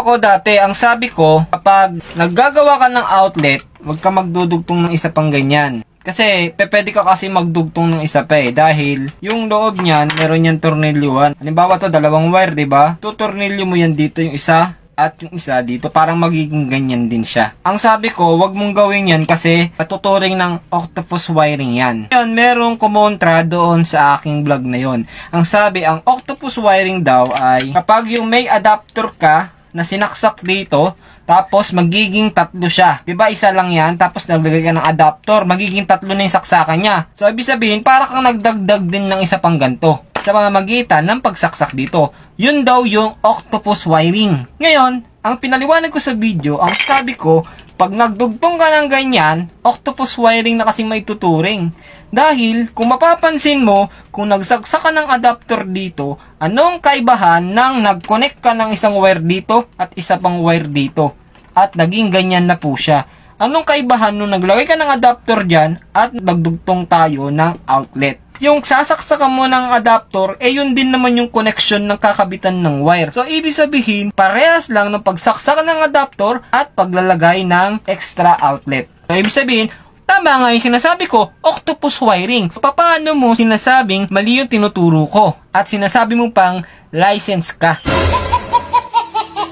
ako dati, ang sabi ko, kapag naggagawa ka ng outlet, huwag ka magdudugtong ng isa pang ganyan. Kasi, pwede ka kasi magdugtong ng isa pa dahil yung loob niyan, meron yan tornilyuhan. Halimbawa to, dalawang wire, diba? Tutornilyo mo yan dito yung isa at yung isa dito, parang magiging ganyan din siya. Ang sabi ko, wag mong gawin yan kasi patuturing ng octopus wiring yan. Ngayon, merong kumontra doon sa aking vlog na yon. Ang sabi, ang octopus wiring daw ay kapag yung may adapter ka na sinaksak dito, tapos magiging tatlo siya. Diba isa lang yan, tapos naglagay ka ng adapter, magiging tatlo na yung saksakan niya. So, ibig sabihin, para kang nagdagdag din ng isa pang ganto sa pamamagitan ng pagsaksak dito. Yun daw yung octopus wiring. Ngayon, ang pinaliwanag ko sa video, ang sabi ko, pag nagdugtong ka ng ganyan, octopus wiring na kasi may tuturing. Dahil, kung mapapansin mo, kung nagsaksak ka ng adapter dito, anong kaibahan nang nag-connect ka ng isang wire dito at isa pang wire dito? At naging ganyan na po siya. Anong kaibahan nung naglagay ka ng adapter dyan at nagdugtong tayo ng outlet? Yung sasaksakan mo ng adapter, yun din naman yung connection ng kakabitan ng wire. So, ibig sabihin, parehas lang ng pagsaksakan ng adapter at paglalagay ng extra outlet. So, ibig sabihin, tama nga yung sinasabi ko, octopus wiring. Paano mo sinasabing mali yung tinuturo ko? At sinasabi mo pang license ka?